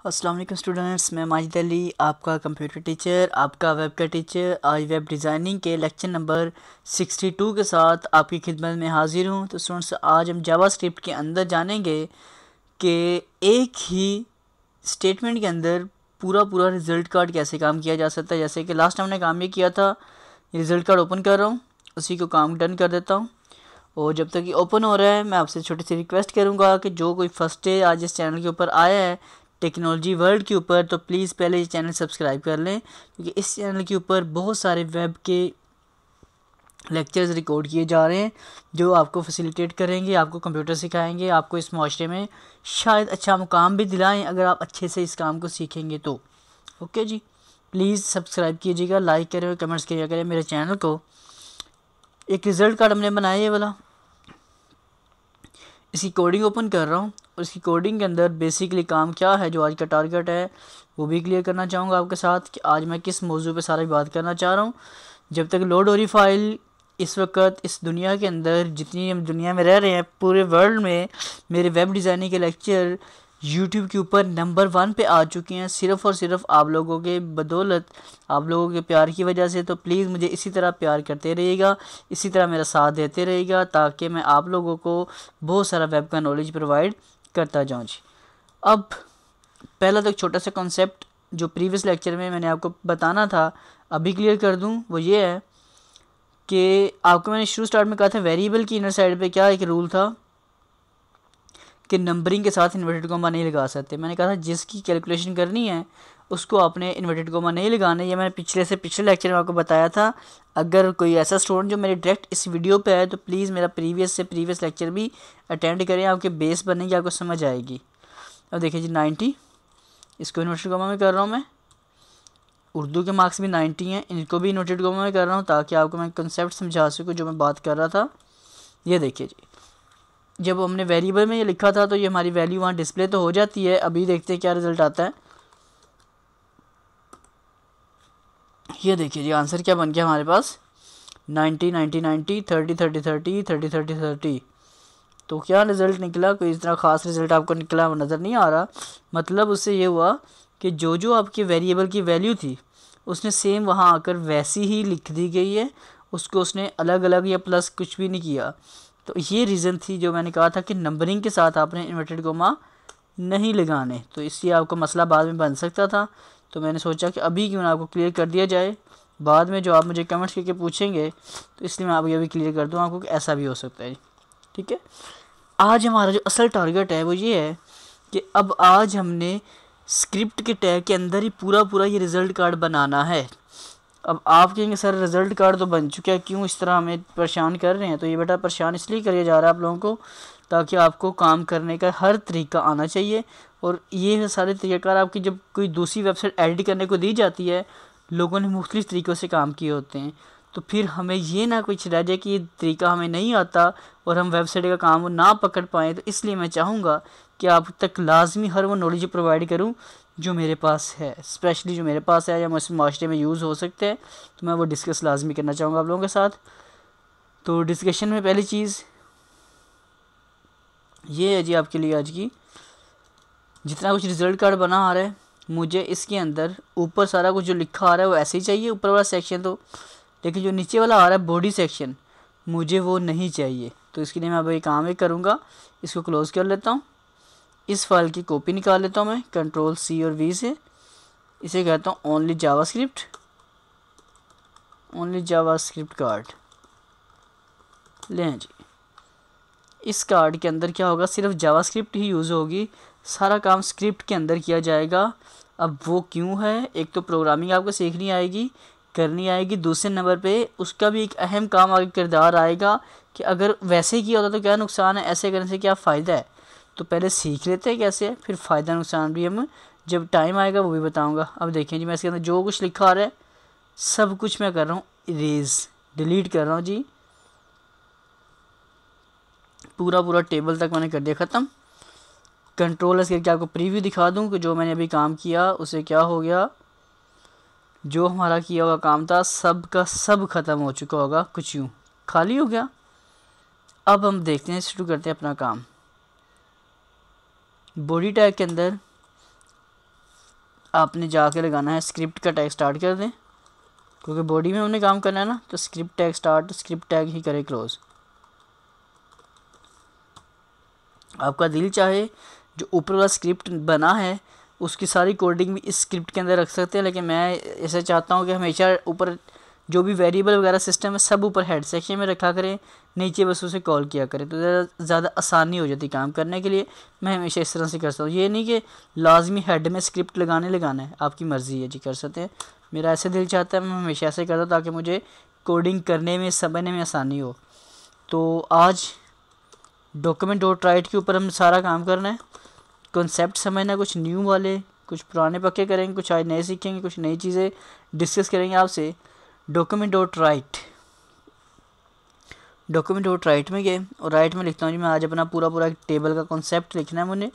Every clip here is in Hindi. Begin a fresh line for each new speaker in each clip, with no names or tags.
अस्सलाम वालेकुम स्टूडेंट्स, मैं माजिद अली आपका कंप्यूटर टीचर, आपका वेब का टीचर आज वेब डिज़ाइनिंग के लेक्चर नंबर 62 के साथ आपकी खिदमत में हाज़िर हूँ। तो स्टूडेंट्स आज हम जावास्क्रिप्ट के अंदर जानेंगे कि एक ही स्टेटमेंट के अंदर पूरा रिज़ल्ट कार्ड कैसे काम किया जा सकता है। जैसे कि लास्ट हमने काम ये किया था, रिज़ल्ट कार्ड ओपन कर रहा हूँ, उसी को काम डन कर देता हूँ। और जब तक ये ओपन हो रहा है मैं आपसे छोटी सी रिक्वेस्ट करूँगा कि जो कोई फर्स्ट डे आज इस चैनल के ऊपर आया है टेक्नोलॉजी वर्ल्ड के ऊपर, तो प्लीज़ पहले ये चैनल सब्सक्राइब कर लें, क्योंकि इस चैनल के ऊपर बहुत सारे वेब के लेक्चर्स रिकॉर्ड किए जा रहे हैं जो आपको फैसिलिटेट करेंगे, आपको कंप्यूटर सिखाएंगे, आपको इस माशरे में शायद अच्छा मुकाम भी दिलाएं अगर आप अच्छे से इस काम को सीखेंगे तो। ओके जी, प्लीज़ सब्सक्राइब कीजिएगा, लाइक करें और कमेंट्स किया करें मेरे चैनल को। एक रिज़ल्ट कार्ड हमने बनाया ये वाला, इसकी कोडिंग ओपन कर रहा हूँ और इसकी कोडिंग के अंदर बेसिकली काम क्या है जो आज का टारगेट है वो भी क्लियर करना चाहूँगा आपके साथ कि आज मैं किस मौजू पे सारी बात करना चाह रहा हूँ। जब तक लोड हो रही फाइल, इस वक्त इस दुनिया के अंदर जितनी हम दुनिया में रह रहे हैं पूरे वर्ल्ड में मेरे वेब डिज़ाइनिंग के लेक्चर यूट्यूब के ऊपर नंबर 1 पे आ चुके हैं, सिर्फ़ और सिर्फ आप लोगों के बदौलत, आप लोगों के प्यार की वजह से। तो प्लीज़ मुझे इसी तरह प्यार करते रहिएगा, इसी तरह मेरा साथ देते रहिएगा, ताकि मैं आप लोगों को बहुत सारा वेब का नॉलेज प्रोवाइड करता जाऊँ जी। अब पहला तो एक छोटा सा कॉन्सेप्ट जो प्रीवियस लेक्चर में मैंने आपको बताना था अभी क्लियर कर दूँ, वो ये है कि आपको मैंने शुरू स्टार्ट में कहा था वेरिएबल की इनर साइड पे क्या एक रूल था कि नंबरिंग के साथ इन्वर्टेड कोमा नहीं लगा सकते। मैंने कहा था जिसकी कैलकुलेशन करनी है उसको आपने इन्वर्टेड कोमा नहीं लगाना। ये मैंने पिछले लेक्चर में आपको बताया था। अगर कोई ऐसा स्टूडेंट जो मेरे डायरेक्ट इस वीडियो पे है तो प्लीज़ मेरा प्रीवियस लेक्चर भी अटेंड करें, आपके बेस बनेगी, आपको समझ आएगी। अब देखिए जी 90, इसको इन्वर्टेड कोमा में कर रहा हूँ मैं। उर्दू के मार्क्स भी 90 हैं, इनको भी इन्वर्टेड कोमा में कर रहा हूँ ताकि आपको मैं कंसेप्ट समझा सकूँ जो मैं बात कर रहा था। ये देखिए जी, जब हमने वेरिएबल में ये लिखा था तो ये हमारी वैल्यू वहाँ डिस्प्ले तो हो जाती है। अभी देखते हैं क्या रिज़ल्ट आता है। ये देखिए जी आंसर क्या बन गया हमारे पास 90 90 90 30 30 30 30 30 30। तो क्या रिज़ल्ट निकला, कोई इस तरह ख़ास रिज़ल्ट आपको निकला नज़र नहीं आ रहा। मतलब उससे ये हुआ कि जो आपके वेरिएबल की वैल्यू थी उसने सेम वहाँ आकर वैसी ही लिख दी गई है, उसको उसने अलग अलग या प्लस कुछ भी नहीं किया। तो ये रीज़न थी जो मैंने कहा था कि नंबरिंग के साथ आपने इन्वर्टेड कोमा नहीं लगाने, तो इसलिए आपको मसला बाद में बन सकता था। तो मैंने सोचा कि अभी क्यों ना आपको क्लियर कर दिया जाए, बाद में जो आप मुझे कमेंट्स करके पूछेंगे तो इसलिए मैं अभी क्लियर कर दूँ आपको कि ऐसा भी हो सकता है। ठीक है, आज हमारा जो असल टारगेट है वो ये है कि अब आज हमने स्क्रिप्ट के टैग के अंदर ही पूरा ये रिज़ल्ट कार्ड बनाना है। अब आप कहेंगे सर रिज़ल्ट कार्ड तो बन चुका है, क्यों इस तरह हमें परेशान कर रहे हैं। तो ये बेटा परेशान इसलिए किया जा रहा है आप लोगों को ताकि आपको काम करने का हर तरीका आना चाहिए। और ये सारे तरीक़ाकार आपकी जब कोई दूसरी वेबसाइट एडिट करने को दी जाती है, लोगों ने मुख्तलिफ़ तरीक़ों से काम किए होते हैं, तो फिर हमें ये ना कुछ रह जाए कि ये तरीका हमें नहीं आता और हम वेबसाइट का काम ना पकड़ पाएँ। तो इसलिए मैं चाहूँगा कि आप तक लाजमी हर वो नॉलेज प्रोवाइड करूँ जो मेरे पास है, स्पेशली जो मेरे पास है या मुझसे माशरे में यूज़ हो सकते हैं, तो मैं वो डिस्कस लाजमी करना चाहूँगा आप लोगों के साथ। तो डिस्कशन में पहली चीज़ ये है जी आपके लिए आज की, जितना कुछ रिज़ल्ट कार्ड बना आ रहा है मुझे इसके अंदर ऊपर सारा कुछ जो लिखा आ रहा है वो ऐसे ही चाहिए, ऊपर वाला सेक्शन तो, लेकिन जो नीचे वाला आ रहा है बॉडी सेक्शन मुझे वो नहीं चाहिए। तो इसके लिए मैं अब एक काम करूँगा, इसको क्लोज़ कर लेता हूँ, इस फाइल की कॉपी निकाल लेता हूँ मैं Ctrl+C और V से, इसे कहता हूँ ओनली जावास्क्रिप्ट कार्ड। लें जी, इस कार्ड के अंदर क्या होगा, सिर्फ जावास्क्रिप्ट ही यूज़ होगी, सारा काम स्क्रिप्ट के अंदर किया जाएगा। अब वो क्यों है, एक तो प्रोग्रामिंग आपको सीखनी आएगी, करनी आएगी, दूसरे नंबर पे उसका भी एक अहम काम आगे किरदार आएगा कि अगर वैसे किया होता तो क्या नुकसान है, ऐसे करने से क्या फ़ायदा है। तो पहले सीख लेते हैं कैसे है, फिर फ़ायदा नुकसान भी हम जब टाइम आएगा वो भी बताऊंगा। अब देखें जी मैं इसके अंदर जो कुछ लिखा आ रहा है सब कुछ मैं कर रहा हूँ इरेज़, डिलीट कर रहा हूँ जी। पूरा टेबल तक मैंने कर दिया ख़त्म। Ctrl+S करके आपको प्रीव्यू दिखा दूँ कि जो मैंने अभी काम किया उसे क्या हो गया, जो हमारा किया हुआ काम था सब का सब ख़त्म हो चुका होगा, कुछ यूँ खाली हो गया। अब हम देखते हैं, शुरू करते हैं अपना काम। बॉडी टैग के अंदर आपने जाके लगाना है स्क्रिप्ट का टैग स्टार्ट कर दें, क्योंकि बॉडी में हमने काम करना है ना, तो script tag start, script tag ही करें क्लोज। आपका दिल चाहे जो ऊपर वाला स्क्रिप्ट बना है उसकी सारी कोडिंग भी इस स्क्रिप्ट के अंदर रख सकते हैं, लेकिन मैं ऐसे चाहता हूँ कि हमेशा ऊपर जो भी वेरिएबल वगैरह सिस्टम है सब ऊपर हेड सेक्शन में रखा करें, नीचे बस उसे कॉल किया करें, तो ज़्यादा आसानी हो जाती काम करने के लिए। मैं हमेशा इस तरह से करता हूँ, ये नहीं कि लाजमी हेड में स्क्रिप्ट लगाना है, आपकी मर्ज़ी है जी, कर सकते हैं। मेरा ऐसे दिल चाहता है, मैं हमेशा ऐसे करता हूँ ताकि मुझे कोडिंग करने में समझने में आसानी हो। तो आज डॉक्यूमेंट डॉट राइट के ऊपर हम सारा काम करना है, कॉन्सेप्ट समझना है, कुछ न्यू वाले, कुछ पुराने पक्के करेंगे, कुछ आज नए सीखेंगे, कुछ नई चीज़ें डिस्कस करेंगे आपसे। डॉक्यूमेंट डॉट राइट में गए और राइट में लिखता हूँ जी मैं आज अपना पूरा एक टेबल का कॉन्सेप्ट लिखना है मुझे,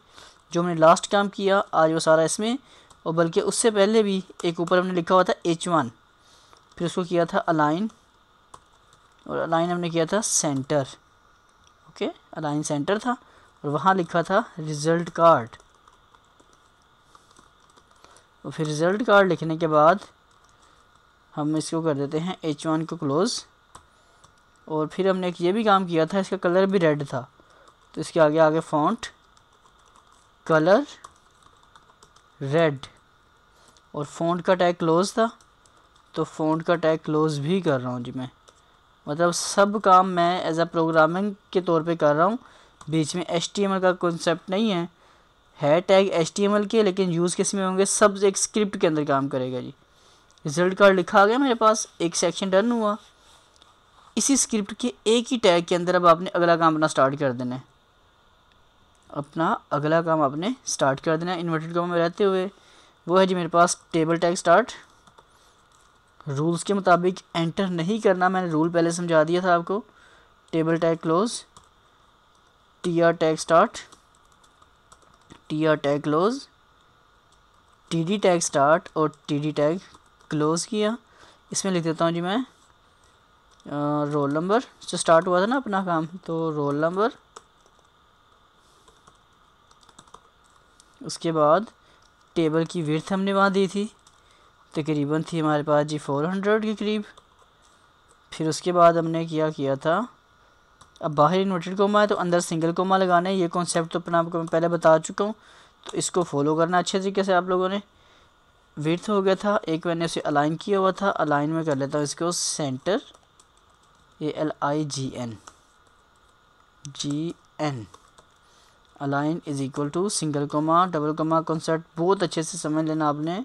जो हमने लास्ट काम किया आज वो सारा इसमें, और बल्कि उससे पहले भी एक ऊपर हमने लिखा हुआ था H1, फिर उसको किया था अलाइन, और अलाइन हमने किया था सेंटर, ओके अलाइन सेंटर था, और वहाँ लिखा था रिज़ल्ट कार्ड। और फिर रिज़ल्ट कार्ड लिखने के बाद हम इसको कर देते हैं H1 को क्लोज़। और फिर हमने एक ये भी काम किया था, इसका कलर भी रेड था, तो इसके आगे फ़ॉन्ट कलर रेड, और फ़ॉन्ट का टैग क्लोज़ था, तो फ़ॉन्ट का टैग क्लोज़ भी कर रहा हूँ जी मैं। मतलब सब काम मैं एज अ प्रोग्रामिंग के तौर पे कर रहा हूँ, बीच में HTML का कॉन्सेप्ट नहीं है टैग HTML के, लेकिन यूज़ किस में होंगे, सब एक स्क्रिप्ट के अंदर काम करेगा जी। रिज़ल्ट कार्ड लिखा आ गया मेरे पास, एक सेक्शन डन हुआ। इसी स्क्रिप्ट के एक ही टैग के अंदर अब आपने अगला काम अपना स्टार्ट कर देना है, इन्वर्टेड कॉमा में रहते हुए। वो है जी मेरे पास टेबल टैग स्टार्ट। रूल्स के मुताबिक एंटर नहीं करना, मैंने रूल पहले समझा दिया था आपको। Table tag close, TR tag start, TR tag close, TD tag start और TD टैग क्लोज किया। इसमें लिख देता हूँ जी मैं रोल नंबर से स्टार्ट हुआ था ना अपना काम, तो रोल नंबर, उसके बाद टेबल की विड्थ हमने वहाँ दी थी, तकरीबन थी हमारे पास जी 400 के करीब। फिर उसके बाद हमने किया था, अब बाहर इन्वर्टेड कोमा है तो अंदर सिंगल कोमा लगाना है, ये कॉन्सेप्ट तो अपना आपको मैं पहले बता चुका हूँ, तो इसको फॉलो करना अच्छे तरीके से आप लोगों ने। विड्थ हो गया था, एक मैंने उसे अलाइन किया हुआ था, अलाइन में कर लेता हूँ इसको centre, ALIGN align is equal to single comma double comma. Concept बहुत अच्छे से समझ लेना आपने,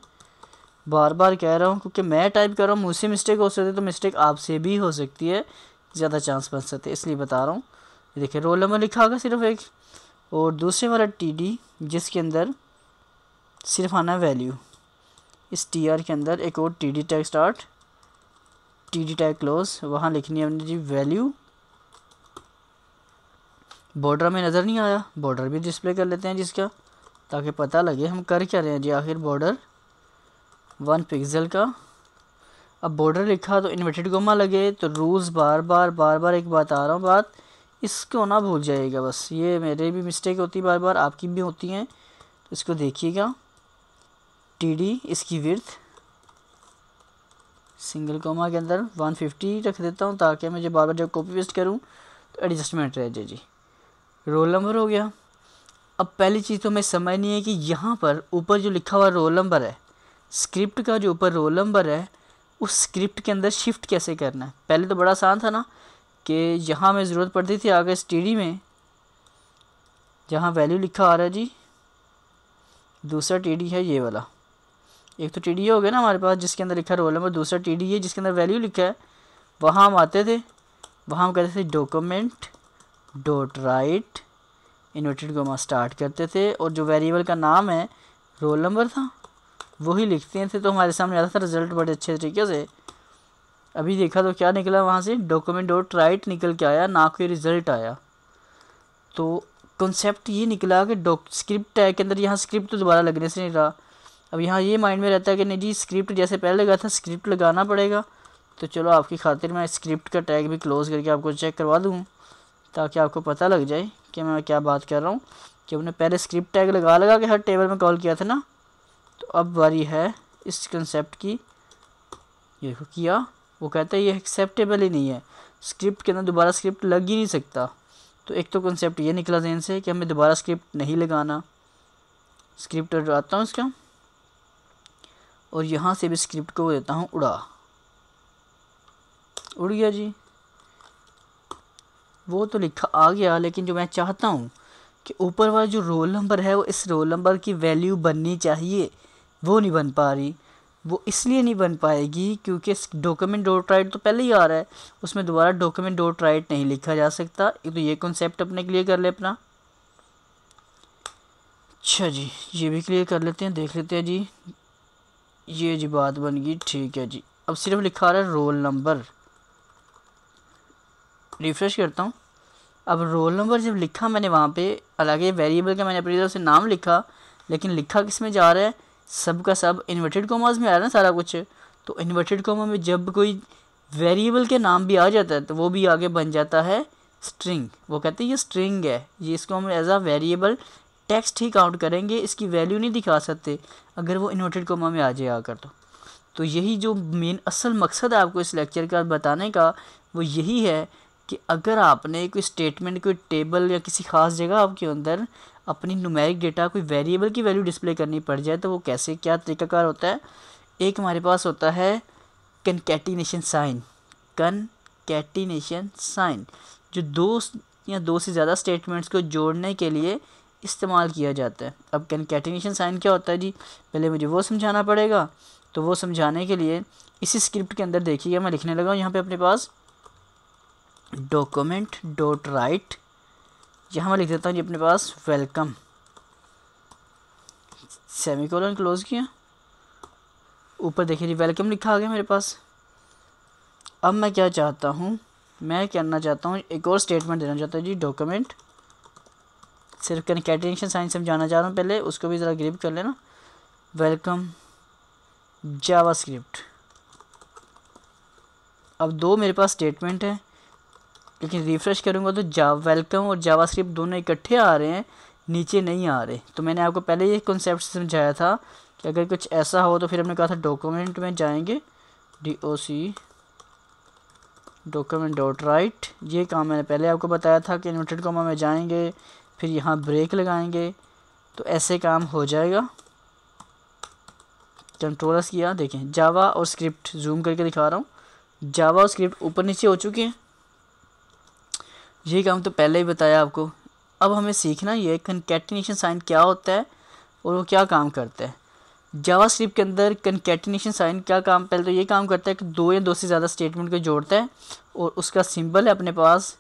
बार बार कह रहा हूँ क्योंकि मैं टाइप कर रहा हूँ, मुझसे मिस्टेक हो सकती है, तो मिस्टेक आपसे भी हो सकती है, ज़्यादा चांस बन सकते हैं, इसलिए बता रहा हूँ। देखिए रोल नंबर लिखा होगा सिर्फ एक, और दूसरे वाला TD जिसके अंदर सिर्फ आना है वैल्यू, इस TR के अंदर एक और TD tag start, TD tag close, वहाँ लिखनी है हमने जी वैल्यू। बॉर्डर में नज़र नहीं आया, बॉर्डर भी डिस्प्ले कर लेते हैं जिसका, ताकि पता लगे हम कर क्या रहे हैं जी। आखिर बॉर्डर 1 पिक्सल का। अब बॉर्डर लिखा तो इन्वर्टेड कोमा लगे, तो रूल्स बार बार एक बात आ रहा हूँ, बात इसको ना भूल जाइएगा बस, ये मेरे भी मिस्टेक होती है बार बार, आपकी भी होती हैं, तो इसको देखिएगा। TD इसकी विड्थ सिंगल कोमा के अंदर 150 रख देता हूँ, ताकि मुझे बार बार जब कॉपी पेस्ट करूँ तो एडजस्टमेंट रह जाए जी। रोल नंबर हो गया। अब पहली चीज़ तो हमें समझनी है कि यहाँ पर ऊपर जो लिखा हुआ रोल नंबर है, स्क्रिप्ट का जो ऊपर रोल नंबर है, उस स्क्रिप्ट के अंदर शिफ्ट कैसे करना है। पहले तो बड़ा आसान था ना, कि यहाँ हमें ज़रूरत पड़ती थी आगे TD में, जहाँ वैल्यू लिखा आ रहा है जी, दूसरा TD है ये वाला, एक तो TD हो गया ना हमारे पास जिसके अंदर लिखा है रोल नंबर, दूसरा TD है जिसके अंदर वैल्यू लिखा है। वहाँ हम आते थे, वहाँ हम कहते थे document dot right inverted coma start करते थे, और जो वेरिएबल का नाम है रोल नंबर था वही लिखते थे, तो हमारे सामने आता था रिज़ल्ट बड़े अच्छे तरीके से। अभी देखा तो क्या निकला वहाँ से, डॉक्यूमेंट डॉट राइट निकल के आया, ना कोई रिज़ल्ट आया। तो कॉन्सेप्ट ये निकला कि स्क्रिप्ट टैग के अंदर यहाँ स्क्रिप्ट तो दोबारा लगने से नहीं रहा। अब यहाँ ये माइंड में रहता है कि नहीं जी स्क्रिप्ट जैसे पहले लगा था स्क्रिप्ट लगाना पड़ेगा, तो चलो आपकी खातिर मैं स्क्रिप्ट का टैग भी क्लोज़ करके आपको चेक करवा दूँ, ताकि आपको पता लग जाए कि मैं क्या बात कर रहा हूँ। कि हमने पहले स्क्रिप्ट टैग लगा के हर टेबल में कॉल किया था ना, तो तो अब बारी है इस कंसेप्ट की। ये किया, वो कहता है ये एक्सेप्टेबल ही नहीं है, स्क्रिप्ट के अंदर दोबारा स्क्रिप्ट लग ही नहीं सकता। तो एक तो कंसेप्ट ये निकला जहन से कि हमें दोबारा स्क्रिप्ट नहीं लगाना। स्क्रिप्ट हटाता हूँ इसका और यहाँ से भी स्क्रिप्ट को देता हूँ उड़ गया जी। वो तो लिखा आ गया, लेकिन जो मैं चाहता हूँ कि ऊपर वाला जो रोल नंबर है वो इस रोल नंबर की वैल्यू बननी चाहिए, वो नहीं बन पा रही। वो इसलिए नहीं बन पाएगी क्योंकि डॉक्यूमेंट डॉट राइट तो पहले ही आ रहा है, उसमें दोबारा डॉक्यूमेंट डॉट राइट नहीं लिखा जा सकता। तो ये कॉन्सेप्ट अपने क्लियर कर ले अपना। अच्छा जी, ये भी क्लियर कर लेते हैं, देख लेते हैं जी। ये जी बात बन गई, ठीक है जी। अब सिर्फ लिखा रहा है रोल नंबर। रिफ्रेश करता हूँ। अब रोल नंबर जब लिखा मैंने वहाँ पे, हालांकि वेरिएबल का मैंने अपनी तरफ से नाम लिखा, लेकिन लिखा किस में जा रहा है, सब का सब इन्वर्टेड कॉमास में आ रहा है ना सारा कुछ। तो इन्वर्टेड कॉमा में जब कोई वेरिएबल के नाम भी आ जाता है तो वो भी आगे बन जाता है स्ट्रिंग। वो कहते हैं ये स्ट्रिंग है, ये इसको हम एज आ वेरिएबल टेक्स्ट ही काउंट करेंगे, इसकी वैल्यू नहीं दिखा सकते अगर वो इन्वर्टेड कॉमा में आ जाए आकर। तो यही जो मेन असल मकसद है आपको इस लेक्चर का बताने का, वो यही है कि अगर आपने कोई स्टेटमेंट, कोई टेबल या किसी ख़ास जगह आपके अंदर अपनी न्यूमेरिक डेटा, कोई वेरिएबल की वैल्यू डिस्प्ले करनी पड़ जाए तो वो कैसे, क्या तरीकाकार होता है। एक हमारे पास होता है कनकैटिनेशन साइन। कनकैटिनेशन साइन जो दो या दो से ज़्यादा स्टेटमेंट्स को जोड़ने के लिए इस्तेमाल किया जाता है। अब कनकैटिनेशन साइन क्या होता है जी, पहले मुझे वो समझाना पड़ेगा। तो वो समझाने के लिए इसी स्क्रिप्ट के अंदर देखिएगा, मैं लिखने लगा हूँ यहाँ पे अपने पास डॉक्यूमेंट डॉट राइट। यहाँ मैं लिख देता हूँ जी अपने पास वेलकम, सेमीकोलन क्लोज किया, ऊपर देखिए जी वेलकम लिखा आ गया मेरे पास। अब मैं क्या चाहता हूँ, मैं करना चाहता हूँ एक और स्टेटमेंट देना चाहता हूँ जी, डॉक्यूमेंट, सिर्फ कनकैटिनेशन साइन समझाना चाह रहा हूँ पहले, उसको भी ज़रा ग्रिप कर लेना। Welcome JavaScript. अब दो मेरे पास स्टेटमेंट है, लेकिन रिफ़्रेश करूँगा तो वेलकम और जावास्क्रिप्ट दोनों इकट्ठे आ रहे हैं, नीचे नहीं आ रहे। तो मैंने आपको पहले ये कॉन्सेप्ट समझाया था कि अगर कुछ ऐसा हो तो फिर हमने कहा था डॉक्यूमेंट में जाएंगे, DOC डॉक्यूमेंट डॉट राइट। ये काम मैंने पहले आपको बताया था कि इन्वर्टेड कॉमा में जाएंगे, फिर यहाँ ब्रेक लगाएंगे, तो ऐसे काम हो जाएगा। कंट्रोलर्स किया, देखें जावा और स्क्रिप्ट जूम करके दिखा रहा हूँ, जावा और स्क्रिप्ट ऊपर नीचे हो चुके हैं। ये काम तो पहले ही बताया आपको। अब हमें सीखना ये कनकैटिनेशन साइन क्या होता है और वो क्या काम करता है। जावा स्क्रिप्ट के अंदर कनकैटिनेशन साइन क्या काम, पहले तो ये काम करता है कि दो या दो से ज़्यादा स्टेटमेंट को जोड़ता है और उसका सिंबल है अपने पास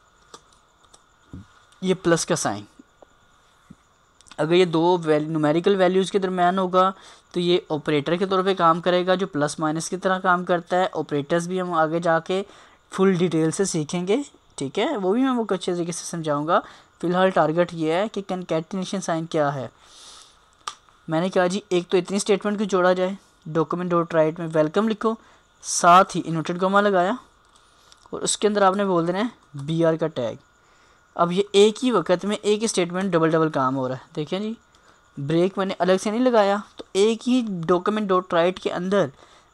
ये प्लस का साइन। अगर ये दो न्यूमेरिकल वैल्यूज़ के दरम्यान होगा तो ये ऑपरेटर के तौर पे काम करेगा जो प्लस माइनस की तरह काम करता है। ऑपरेटर्स भी हम आगे जाके फुल डिटेल से सीखेंगे, ठीक है, वो भी मैं आपको अच्छे तरीके से समझाऊंगा। फ़िलहाल टारगेट ये है कि कनकैटिनेशन साइन क्या है। मैंने कहा जी एक तो इतनी स्टेटमेंट को जोड़ा जाए, डॉक्यूमेंट डॉट राइट में वेलकम लिखो, साथ ही इन्वर्टेड कॉमा लगाया और उसके अंदर आपने बोल देना है BR का टैग। अब ये एक ही वक्त में एक ही स्टेटमेंट डबल डबल काम हो रहा है, देखिए जी, ब्रेक मैंने अलग से नहीं लगाया, तो एक ही डॉक्यूमेंट डॉट राइट के अंदर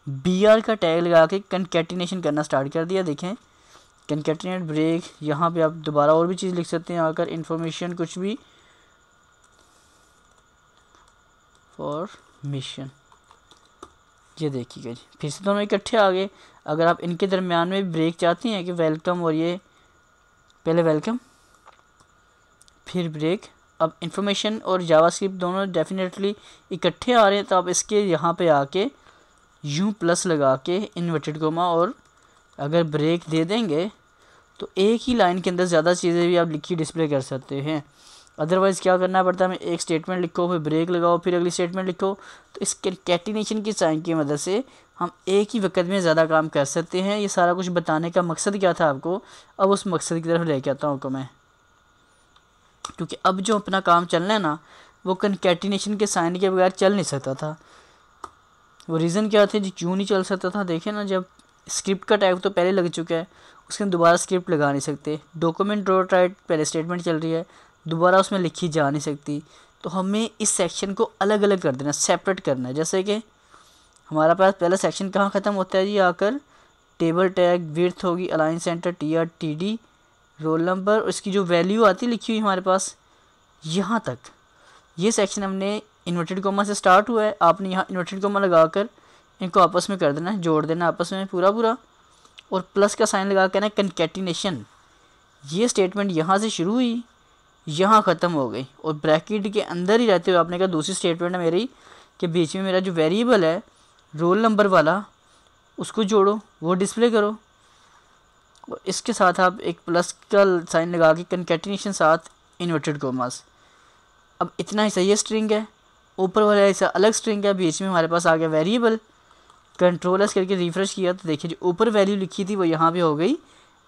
BR का टैग लगा के कनकैटिनेशन करना स्टार्ट कर दिया। देखें कनकैटिनेट ब्रेक, यहाँ पे आप दोबारा और भी चीज़ लिख सकते हैं आकर, इन्फॉर्मेशन कुछ भी फॉर मिशन। ये देखिएगा जी, फिर से दोनों इकट्ठे आ गए। अगर आप इनके दरम्यान में ब्रेक चाहते हैं कि वेलकम और ये पहले वेलकम फिर ब्रेक, अब इन्फॉर्मेशन और जावास्क्रिप्ट दोनों डेफिनेटली इकट्ठे आ रहे हैं, तो आप इसके यहाँ पे आके यूँ प्लस लगा के इन्वर्टेड कोमा और अगर ब्रेक दे देंगे तो एक ही लाइन के अंदर ज़्यादा चीज़ें भी आप लिखी डिस्प्ले कर सकते हैं। अदरवाइज़ क्या करना पड़ता है, हमें एक स्टेटमेंट लिखो, फिर ब्रेक लगाओ, फिर अगली स्टेटमेंट लिखो। तो इस कनकैटिनेशन की साइन की मदद से हम एक ही वक्त में ज़्यादा काम कर सकते हैं। ये सारा कुछ बताने का मकसद क्या था आपको, अब उस मकसद की तरफ लेके आता हूँ आपको मैं, क्योंकि अब जो अपना काम चलना है ना वो कनकैटिनेशन के साइन के बगैर चल नहीं सकता था। वो रीज़न क्या थे जी, क्यों नहीं चल सकता था, देखें ना, जब स्क्रिप्ट का टैग तो पहले लग चुका है, उसके दोबारा स्क्रिप्ट लगा नहीं सकते। डॉक्यूमेंट डॉट राइट पहले स्टेटमेंट चल रही है, दोबारा उसमें लिखी जा नहीं सकती, तो हमें इस सेक्शन को अलग अलग कर देना, सेपरेट करना है। जैसे कि हमारा पास पहला सेक्शन कहाँ ख़त्म होता है जी, आकर टेबल टैग, विड्थ होगी, align centre, TR TD, roll number, और इसकी जो वैल्यू आती लिखी हुई हमारे पास यहाँ तक। ये सेक्शन हमने इन्वर्टेड कोमा से स्टार्ट हुआ है, आपने यहाँ इन्वर्टेड कोमा लगाकर इनको आपस में कर देना है, जोड़ देना आपस में पूरा पूरा, और प्लस का साइन लगा कर ना कंकैटिनेशन। ये स्टेटमेंट यहाँ से शुरू हुई, यहाँ ख़त्म हो गई, और ब्रैकेट के अंदर ही रहते हुए आपने कहा दूसरी स्टेटमेंट है मेरी कि बीच में मेरा जो वेरिएबल है रोल नंबर वाला उसको जोड़ो, वो डिस्प्ले करो, और इसके साथ आप एक प्लस का साइन लगा के कंकैटिनेशन साथ इन्वर्टेड कोमास। अब इतना ही सही है, स्ट्रिंग है, ऊपर वाला ऐसा अलग स्ट्रिंग है, बीच में हमारे पास आ गया वेरिएबल। कंट्रोल एस करके रिफ्रेश किया तो देखिए जो ऊपर वैल्यू लिखी थी वो यहाँ पे हो गई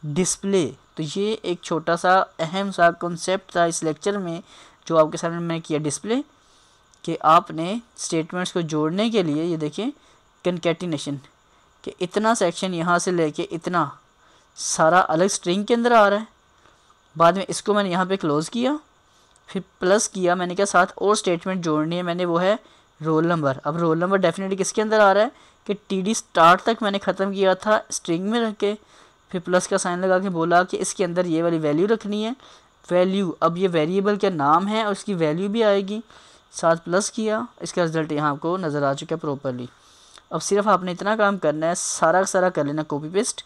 डिस्प्ले। तो ये एक छोटा सा अहम सा कॉन्सेप्ट था इस लेक्चर में जो आपके सामने मैंने किया डिस्प्ले, कि आपने स्टेटमेंट्स को जोड़ने के लिए ये देखिए कंकैटिनेशन, कि इतना सेक्शन यहाँ से लेके इतना सारा अलग स्ट्रिंग के अंदर आ रहा है। बाद में इसको मैंने यहाँ पे क्लोज़ किया, फिर प्लस किया, मैंने क्या साथ और स्टेटमेंट जोड़नी है मैंने, वो है रोल नंबर। अब रोल नंबर डेफिनेटली किसके अंदर आ रहा है कि TD स्टार्ट तक मैंने ख़त्म किया था स्ट्रिंग में रख के, फिर प्लस का साइन लगा के बोला कि इसके अंदर ये वाली वैल्यू रखनी है। वैल्यू अब ये वेरिएबल का नाम है और इसकी वैल्यू भी आएगी, साथ प्लस किया, इसका रिज़ल्ट यहाँ आपको नज़र आ चुका है प्रॉपरली। अब सिर्फ आपने इतना काम करना है, सारा का सारा कर लेना कॉपी पेस्ट।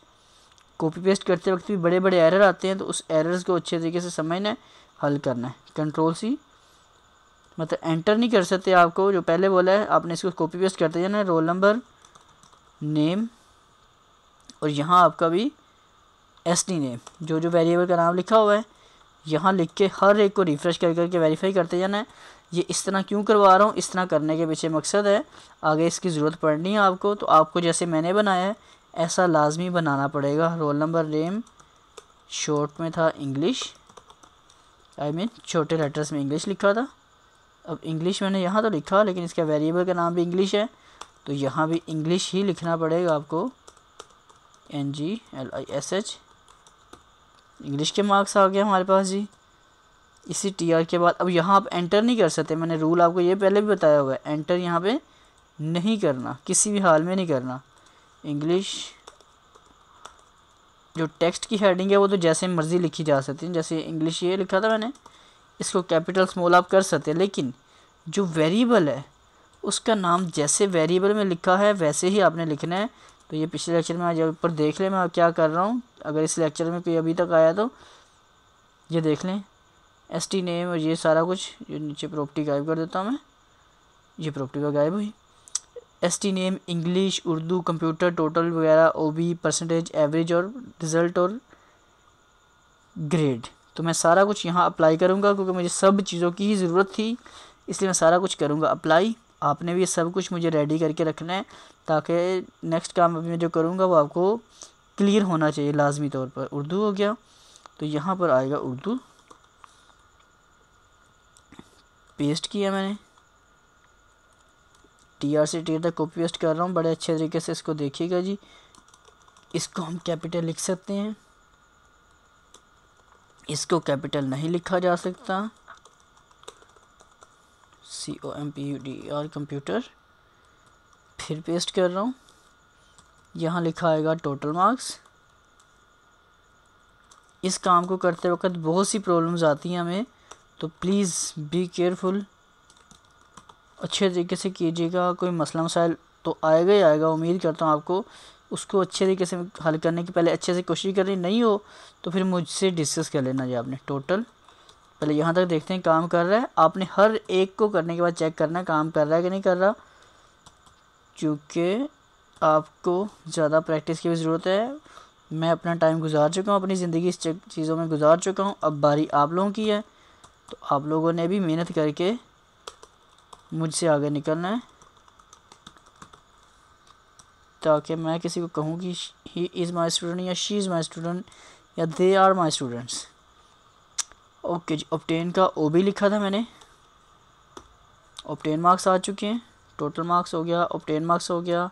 कॉपी पेस्ट करते वक्त भी बड़े बड़े एरर आते हैं, तो उस एरर्स को अच्छे तरीके से समझना है, हल करना है। कंट्रोल C, मतलब एंटर नहीं कर सकते, आपको जो पहले बोला है आपने इसको कॉपी पेस्ट करते जाना है, रोल नंबर, नेम, और यहाँ आपका भी SD नेम, जो जो वेरिएबल का नाम लिखा हुआ है यहाँ लिख के हर एक को रिफ़्रेश कर करके वेरीफाई करते जाना है। ये इस तरह क्यों करवा रहा हूँ, इस तरह करने के पीछे मकसद है, आगे इसकी ज़रूरत पड़नी है आपको, तो आपको जैसे मैंने बनाया है ऐसा लाजमी बनाना पड़ेगा। रोल नंबर, नेम शॉर्ट में था इंग्लिश, छोटे लेटर्स में इंग्लिश लिखा था। अब इंग्लिश मैंने यहाँ तो लिखा, लेकिन इसका वेरिएबल का नाम भी इंग्लिश है, तो यहाँ भी इंग्लिश ही लिखना पड़ेगा आपको, NGLISH। इंग्लिश के मार्क्स आ गए हमारे पास जी। इसी TR के बाद अब यहाँ आप एंटर नहीं कर सकते, मैंने रूल आपको ये पहले भी बताया हुआ है, एंटर यहाँ पे नहीं करना, किसी भी हाल में नहीं करना। इंग्लिश जो टेक्स्ट की हेडिंग है वो तो जैसे मर्ज़ी लिखी जा सकती है, जैसे इंग्लिश ये लिखा था मैंने, इसको कैपिटल स्मॉल आप कर सकते हैं, लेकिन जो वेरिएबल है उसका नाम जैसे वेरिएबल में लिखा है वैसे ही आपने लिखना है। तो ये पिछले लेक्चर में आज ऊपर देख लें मैं क्या कर रहा हूँ, अगर इस लेक्चर में कोई अभी तक आया तो ये देख लें, SD नेम और ये सारा कुछ, ये नीचे प्रॉपर्टी गायब कर देता हूँ मैं, ये प्रॉपर्टी का गायब हुई। SD name English, Urdu, computer, total वगैरह, OB, परसेंटेज, एवरेज और रिज़ल्ट और ग्रेड, तो मैं सारा कुछ यहाँ अप्लाई करूँगा क्योंकि मुझे सब चीज़ों की ही ज़रूरत थी, इसलिए मैं सारा कुछ करूँगा अप्लाई। आपने भी ये सब कुछ मुझे रेडी करके रखना है ताकि नेक्स्ट काम अभी मैं जो करूँगा वो आपको क्लियर होना चाहिए लाजमी तौर पर। उर्दू हो गया, तो यहाँ पर आएगा उर्दू, पेस्ट किया मैंने, TR से TR तक कॉपी पेस्ट कर रहा हूँ, बड़े अच्छे तरीके से इसको देखिएगा जी। इसको हम कैपिटल लिख सकते हैं, इसको कैपिटल नहीं लिखा जा सकता, COMPUTER कंप्यूटर, फिर पेस्ट कर रहा हूँ, यहाँ लिखा आएगा टोटल मार्क्स। इस काम को करते वक्त बहुत सी प्रॉब्लम्स आती हैं हमें, तो प्लीज़ बी केयरफुल, अच्छे तरीके से कीजिएगा। कोई मसला मसाइल तो आएगा ही आएगा, उम्मीद करता हूँ आपको उसको अच्छे तरीके से हल करने की पहले अच्छे से कोशिश करनी, नहीं हो तो फिर मुझसे डिस्कस कर लेना जी आपने। टोटल पहले यहाँ तक देखते हैं काम कर रहा है, आपने हर एक को करने के बाद चेक करना है काम कर रहा है कि नहीं कर रहा, क्योंकि आपको ज़्यादा प्रैक्टिस की भी ज़रूरत है। मैं अपना टाइम गुजार चुका हूँ, अपनी ज़िंदगी इस चीज़ों में गुजार चुका हूँ, अब बारी आप लोगों की है, तो आप लोगों ने भी मेहनत करके मुझसे आगे निकलना है ताकि मैं किसी को कहूँ कि ही इज़ माई स्टूडेंट या शी इज़ माई स्टूडेंट या they are my students. Okay जी, ऑब्टेन का OB लिखा था मैंने, ऑब्टेन मार्क्स आ चुके हैं, टोटल मार्क्स हो गया, ऑब्टेन मार्क्स हो गया।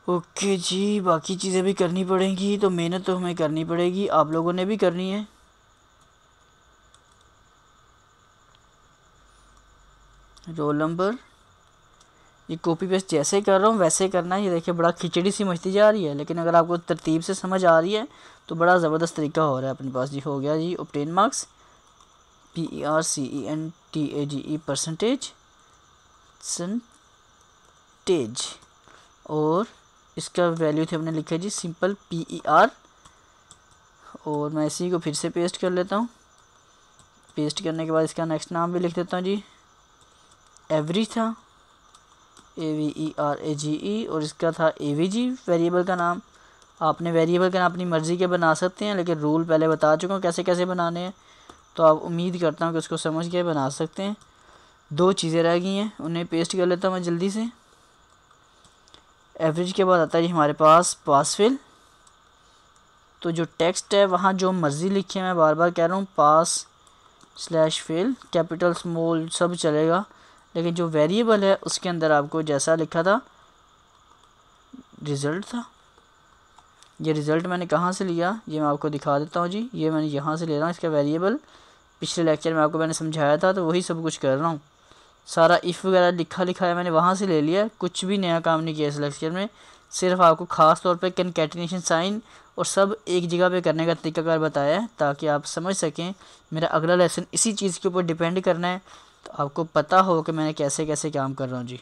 ओके जी, बाकी चीज़ें भी करनी पड़ेंगी, तो मेहनत तो हमें करनी पड़ेगी, आप लोगों ने भी करनी है। रोल नंबर, ये कॉपी पेस्ट जैसे कर रहा हूँ वैसे करना है। ये देखिए बड़ा खिचड़ी सी मचती जा रही है, लेकिन अगर आपको तरतीब से समझ आ रही है तो बड़ा ज़बरदस्त तरीका हो रहा है अपने पास जी। हो गया जी ऑब्टेन मार्क्स, PERCENTAGE परसेंटेज, और इसका वैल्यू थे हमने लिखा जी सिंपल PER। और मैं इसी को फिर से पेस्ट कर लेता हूँ। पेस्ट करने के बाद इसका नेक्स्ट नाम भी लिख देता हूँ जी, एवरेज था, AVERAGE, और इसका था AVG वेरिएबल का नाम। आपने वेरिएबल का नाम अपनी मर्ज़ी के बना सकते हैं, लेकिन रूल पहले बता चुका हूँ कैसे कैसे बनाने हैं, तो आप उम्मीद करता हूँ कि उसको समझ के बना सकते हैं। 2 चीज़ें रह गई हैं, उन्हें पेस्ट कर लेता हूँ मैं जल्दी से। एवरेज के बाद आता है जी हमारे पास पास फेल। तो जो टेक्स्ट है वहाँ जो मर्ज़ी लिखिए, मैं बार बार कह रहा हूँ पास/फेल, कैपिटल स्मॉल सब चलेगा, लेकिन जो वेरिएबल है उसके अंदर आपको जैसा लिखा था रिज़ल्ट था। ये रिज़ल्ट मैंने कहाँ से लिया ये मैं आपको दिखा देता हूँ जी। ये मैंने यहाँ से ले रहा हूँ इसका वेरिएबल। पिछले लेक्चर में आपको मैंने समझाया था, तो वही सब कुछ कर रहा हूँ। सारा इफ़ वगैरह लिखा है मैंने वहाँ से ले लिया, कुछ भी नया काम नहीं किया इस लेक्चर में। सिर्फ आपको ख़ास तौर पे कंकैटिनेशन साइन और सब एक जगह पे करने का तरीकाकार बताया है, ताकि आप समझ सकें मेरा अगला लेसन इसी चीज़ के ऊपर डिपेंड करना है, तो आपको पता हो कि मैंने कैसे कैसे काम कर रहा हूँ जी।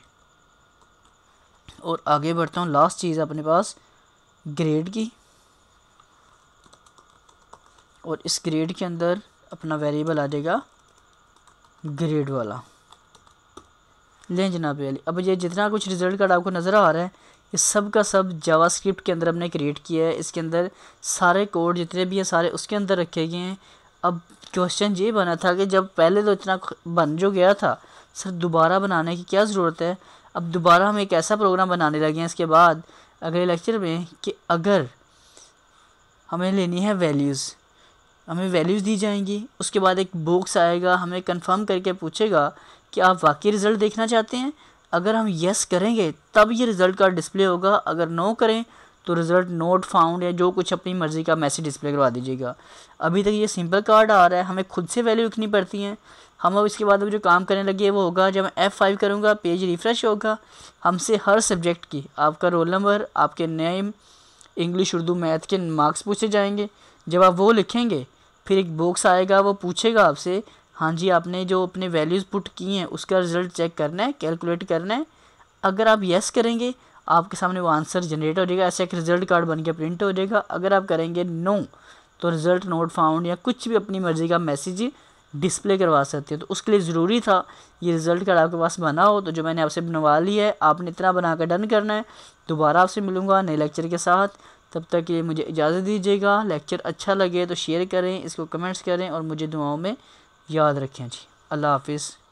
और आगे बढ़ता हूँ, लास्ट चीज़ अपने पास ग्रेड की, और इस ग्रेड के अंदर अपना वेरिएबल आ जाएगा ग्रेड वाला। लें जनाब वाली, अब ये जितना कुछ रिज़ल्ट कार्ड आपको नज़र आ रहा है ये सब का सब जावास्क्रिप्ट के अंदर हमने क्रिएट किया है। इसके अंदर सारे कोड जितने भी हैं सारे उसके अंदर रखे गए हैं। अब क्वेश्चन ये बना था कि जब पहले तो इतना बन जो गया था, सर दोबारा बनाने की क्या ज़रूरत है। अब दोबारा हम एक ऐसा प्रोग्राम बनाने लगे हैं इसके बाद अगले लेक्चर में कि अगर हमें लेनी है वैल्यूज़, हमें वैल्यूज़ दी जाएंगी, उसके बाद एक बॉक्स आएगा, हमें कंफर्म करके पूछेगा कि आप वाकई रिज़ल्ट देखना चाहते हैं। अगर हम येस करेंगे तब ये रिज़ल्ट का डिस्प्ले होगा, अगर नो करें तो रिज़ल्ट नोट फाउंड या जो कुछ अपनी मर्ज़ी का मैसेज डिस्प्ले करवा दीजिएगा। अभी तक ये सिंपल कार्ड आ रहा है, हमें खुद से वैल्यू लिखनी पड़ती हैं। हम अब इसके बाद अब जो काम करने लगे वो होगा, जब मैं F5 करूँगा पेज रिफ़्रेश होगा, हमसे हर सब्जेक्ट की आपका रोल नंबर, आपके नेम, इंग्लिश, उर्दू, मैथ के मार्क्स पूछे जाएंगे। जब आप वो लिखेंगे फिर एक बॉक्स आएगा, वो पूछेगा आपसे हाँ जी आपने जो अपने वैल्यूज़ पुट की हैं उसका रिज़ल्ट चेक करना है, कैलकुलेट करना है। अगर आप येस करेंगे आपके सामने वो आंसर जनरेट हो जाएगा, ऐसा एक रिज़ल्ट कार्ड बन के प्रिंट हो जाएगा। अगर आप करेंगे नो तो रिज़ल्ट नोट फाउंड या कुछ भी अपनी मर्ज़ी का मैसेज डिस्प्ले करवा सकते हो। तो उसके लिए ज़रूरी था ये रिज़ल्ट कार्ड आपके पास बना हो, तो जो मैंने आपसे बनवा ली है आपने इतना बना कर डन करना है। दोबारा आपसे मिलूँगा नए लेक्चर के साथ, तब तक के लिए मुझे इजाज़त दीजिएगा। लेक्चर अच्छा लगे तो शेयर करें, इसको कमेंट्स करें और मुझे दुआओं में याद रखें जी। अल्लाह हाफिज़।